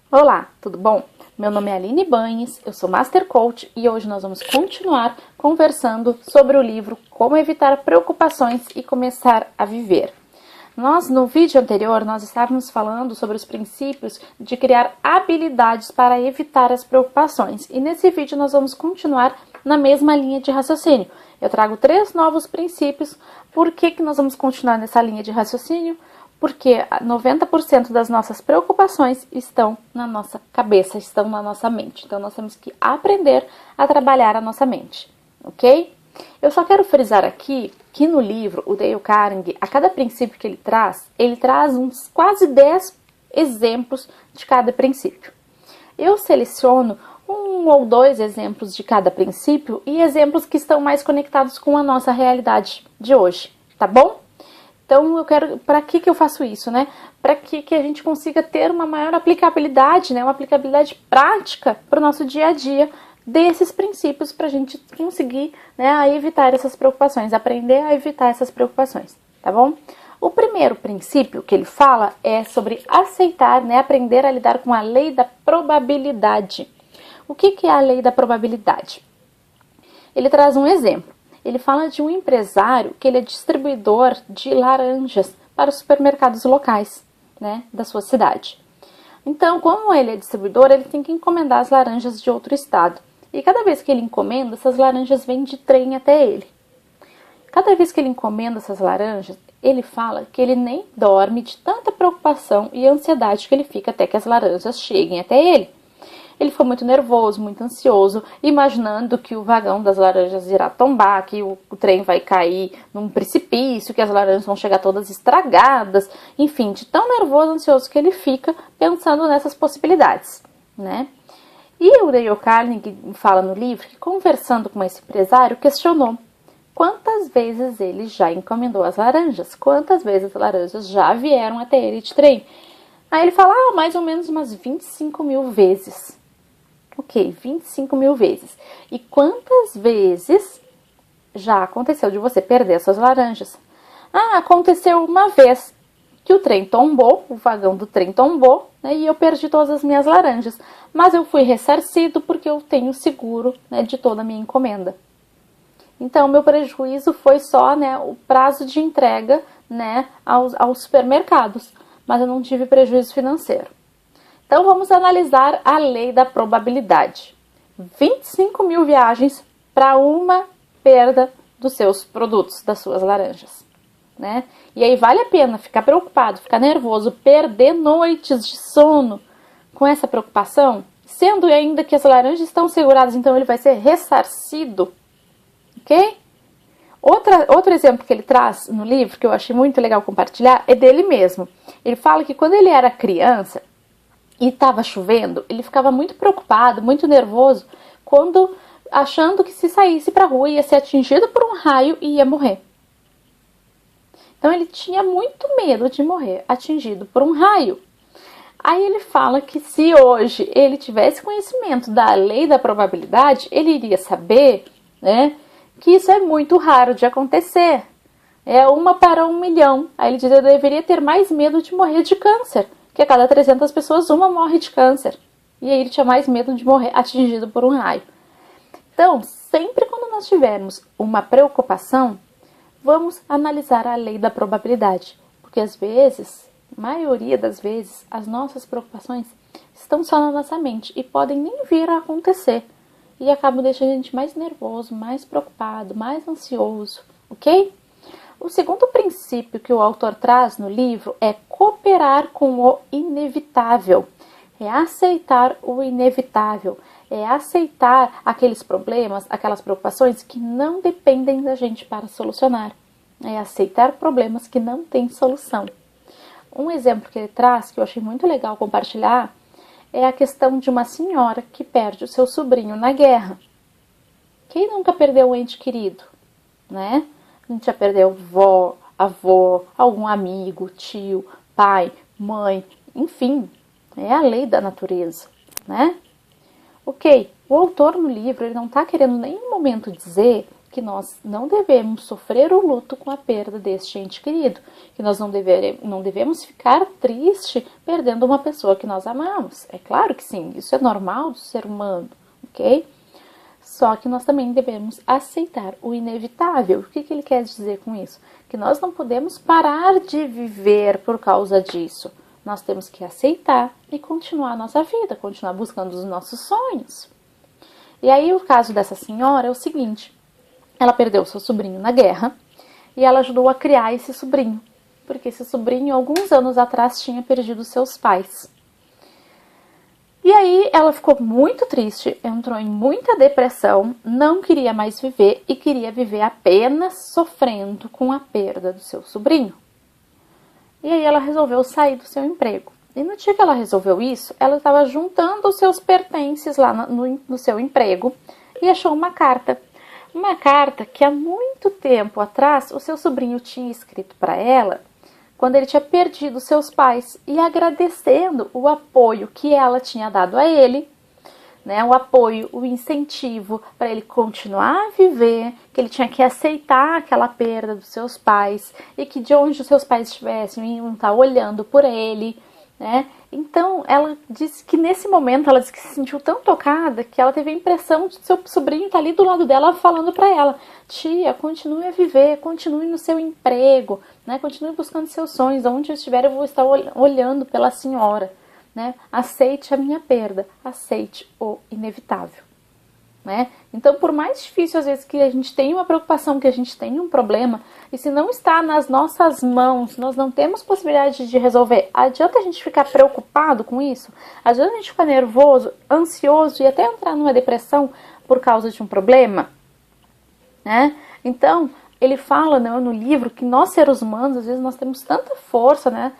Olá, tudo bom? Meu nome é Aline Banhes, eu sou Master Coach e hoje nós vamos continuar conversando sobre o livro Como Evitar Preocupações e Começar a Viver. No vídeo anterior, nós estávamos falando sobre os princípios de criar habilidades para evitar as preocupações. E nesse vídeo nós vamos continuar na mesma linha de raciocínio. Eu trago 3 novos princípios. Por que nós vamos continuar nessa linha de raciocínio? Porque 90% das nossas preocupações estão na nossa cabeça, estão na nossa mente. Então, nós temos que aprender a trabalhar a nossa mente, ok? Eu só quero frisar aqui que no livro, o Dale Carnegie, a cada princípio que ele traz uns quase 10 exemplos de cada princípio. Eu seleciono 1 ou 2 exemplos de cada princípio e exemplos que estão mais conectados com a nossa realidade de hoje, tá bom? Então, para que eu faço isso, né? Para que a gente consiga ter uma maior aplicabilidade, né? Uma aplicabilidade prática para o nosso dia a dia desses princípios para a gente conseguir, né, a evitar essas preocupações, aprender a evitar essas preocupações, tá bom? O primeiro princípio que ele fala é sobre aceitar, né, aprender a lidar com a lei da probabilidade. O que é a lei da probabilidade? Ele traz um exemplo. Ele fala de um empresário que ele é distribuidor de laranjas para os supermercados locais, né, da sua cidade. Então, como ele é distribuidor, ele tem que encomendar as laranjas de outro estado. E cada vez que ele encomenda, essas laranjas vêm de trem até ele. Cada vez que ele encomenda essas laranjas, ele fala que ele nem dorme de tanta preocupação e ansiedade que ele fica até que as laranjas cheguem até ele. Ele ficou muito nervoso, muito ansioso, imaginando que o vagão das laranjas irá tombar, que o trem vai cair num precipício, que as laranjas vão chegar todas estragadas. Enfim, de tão nervoso, ansioso que ele fica pensando nessas possibilidades, né? E o Dale Carnegie fala no livro que, conversando com esse empresário, questionou quantas vezes ele já encomendou as laranjas, quantas vezes as laranjas já vieram até ele de trem. Aí ele fala, mais ou menos umas 25 mil vezes. Ok, 25 mil vezes. E quantas vezes já aconteceu de você perder suas laranjas? Aconteceu uma vez que o trem tombou, o vagão do trem tombou, né, e eu perdi todas as minhas laranjas. Mas eu fui ressarcido porque eu tenho seguro, né, de toda a minha encomenda. Então, meu prejuízo foi só, né, o prazo de entrega, né, aos supermercados. Mas eu não tive prejuízo financeiro. Então, vamos analisar a lei da probabilidade. 25 mil viagens para uma perda dos seus produtos, das suas laranjas, né? E aí vale a pena ficar preocupado, ficar nervoso, perder noites de sono com essa preocupação, sendo ainda que as laranjas estão seguradas, então ele vai ser ressarcido, ok? Outro exemplo que ele traz no livro, que eu achei muito legal compartilhar, é dele mesmo. Ele fala que quando ele era criança e estava chovendo, ele ficava muito preocupado, muito nervoso, achando que se saísse para a rua ia ser atingido por um raio e ia morrer. Então ele tinha muito medo de morrer atingido por um raio. Aí ele fala que se hoje ele tivesse conhecimento da lei da probabilidade, ele iria saber, né, que isso é muito raro de acontecer. É 1 para 1 milhão. Aí ele diz, eu deveria ter mais medo de morrer de câncer, que a cada 300 pessoas, uma morre de câncer. E aí ele tinha mais medo de morrer atingido por um raio. Então, sempre quando nós tivermos uma preocupação, vamos analisar a lei da probabilidade. Porque às vezes, maioria das vezes, as nossas preocupações estão só na nossa mente e podem nem vir a acontecer. E acabam deixando a gente mais nervoso, mais preocupado, mais ansioso, ok? O segundo princípio que o autor traz no livro é cooperar com o inevitável. É aceitar o inevitável. É aceitar aqueles problemas, aquelas preocupações que não dependem da gente para solucionar. É aceitar problemas que não têm solução. Um exemplo que ele traz, que eu achei muito legal compartilhar, é a questão de uma senhora que perde o seu sobrinho na guerra. Quem nunca perdeu um ente querido, né? A gente já perdeu vó, avó, algum amigo, tio, pai, mãe, enfim, é a lei da natureza, né? Ok, o autor no livro ele não está querendo em nenhum momento dizer que nós não devemos sofrer o luto com a perda deste ente querido, que nós não devemos ficar triste perdendo uma pessoa que nós amamos. É claro que sim, isso é normal do ser humano, ok? Só que nós também devemos aceitar o inevitável. O que ele quer dizer com isso? Que nós não podemos parar de viver por causa disso. Nós temos que aceitar e continuar a nossa vida, continuar buscando os nossos sonhos. E aí o caso dessa senhora é o seguinte: ela perdeu seu sobrinho na guerra e ela ajudou a criar esse sobrinho, porque esse sobrinho, alguns anos atrás, tinha perdido seus pais. E aí ela ficou muito triste, entrou em muita depressão, não queria mais viver e queria viver apenas sofrendo com a perda do seu sobrinho. E aí ela resolveu sair do seu emprego. E no dia que ela resolveu isso, ela estava juntando os seus pertences lá no seu emprego e achou uma carta. Uma carta que há muito tempo atrás o seu sobrinho tinha escrito para ela, quando ele tinha perdido seus pais, e agradecendo o apoio que ela tinha dado a ele, né, o apoio, o incentivo para ele continuar a viver, que ele tinha que aceitar aquela perda dos seus pais, e que de onde os seus pais estivessem, iam estar olhando por ele, né? Então ela disse que nesse momento ela disse que se sentiu tão tocada que ela teve a impressão de seu sobrinho estar ali do lado dela falando para ela: tia, continue a viver, continue no seu emprego, né? Continue buscando seus sonhos, onde eu estiver eu vou estar olhando pela senhora, né? Aceite a minha perda, aceite o inevitável, né? Então, por mais difícil às vezes que a gente tenha uma preocupação, que a gente tenha um problema, e se não está nas nossas mãos, nós não temos possibilidade de resolver, adianta a gente ficar preocupado com isso? Adianta a gente ficar nervoso, ansioso e até entrar numa depressão por causa de um problema, né? Então, ele fala, né, no livro que nós seres humanos, às vezes nós temos tanta força, né,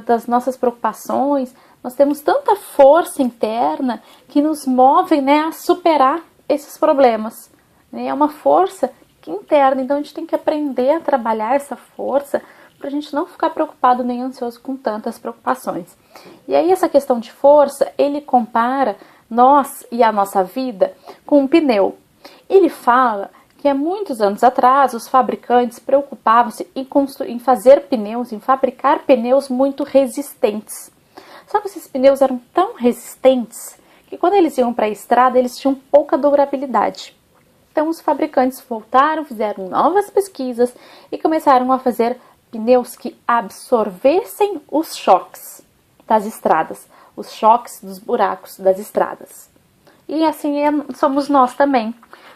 das nossas preocupações, nós temos tanta força interna que nos move, né, a superar esses problemas. Né? É uma força interna, então a gente tem que aprender a trabalhar essa força para a gente não ficar preocupado nem ansioso com tantas preocupações. E aí essa questão de força, ele compara nós e a nossa vida com um pneu. Ele fala que há muitos anos atrás os fabricantes preocupavam-se em fazer pneus, em fabricar pneus muito resistentes. Só que esses pneus eram tão resistentes que quando eles iam para a estrada eles tinham pouca durabilidade. Então os fabricantes voltaram, fizeram novas pesquisas e começaram a fazer pneus que absorvessem os choques das estradas, os choques dos buracos das estradas. E assim somos nós também.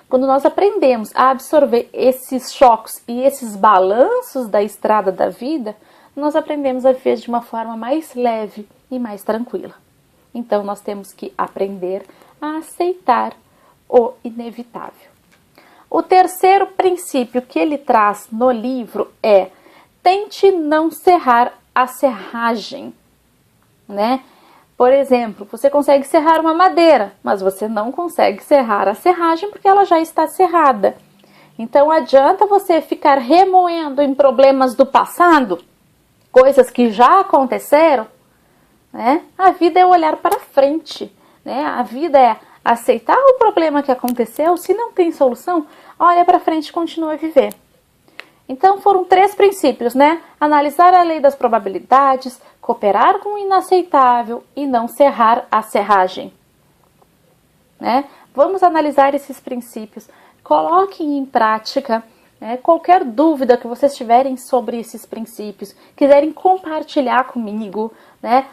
Quando nós aprendemos a absorver esses choques e esses balanços da estrada da vida, nós aprendemos a viver de uma forma mais leve e mais tranquila. Então nós temos que aprender a aceitar o inevitável. O terceiro princípio que ele traz no livro é: tente não serrar a serragem, né? Por exemplo, você consegue serrar uma madeira, mas você não consegue serrar a serragem porque ela já está serrada. Então adianta você ficar remoendo em problemas do passado, coisas que já aconteceram, né? A vida é olhar para frente, né? A vida é aceitar o problema que aconteceu. Se não tem solução, olha para frente e continua a viver. Então foram 3 princípios, né? Analisar a lei das probabilidades, cooperar com o inaceitável e não serrar a serragem, né? Vamos analisar esses princípios, coloquem em prática, né? Qualquer dúvida que vocês tiverem sobre esses princípios, quiserem compartilhar comigo, né?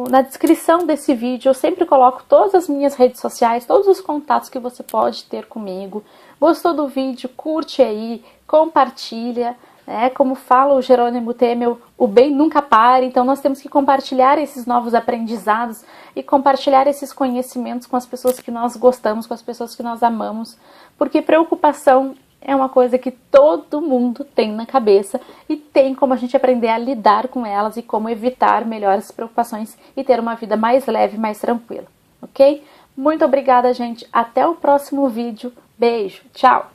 Na descrição desse vídeo eu sempre coloco todas as minhas redes sociais, todos os contatos que você pode ter comigo. Gostou do vídeo? Curte aí, compartilha, né? Como fala o Jerônimo Temel, o bem nunca para, então nós temos que compartilhar esses novos aprendizados e compartilhar esses conhecimentos com as pessoas que nós gostamos, com as pessoas que nós amamos, porque preocupação é uma coisa que todo mundo tem na cabeça e tem como a gente aprender a lidar com elas e como evitar melhor as preocupações e ter uma vida mais leve, mais tranquila, ok? Muito obrigada, gente. Até o próximo vídeo. Beijo. Tchau.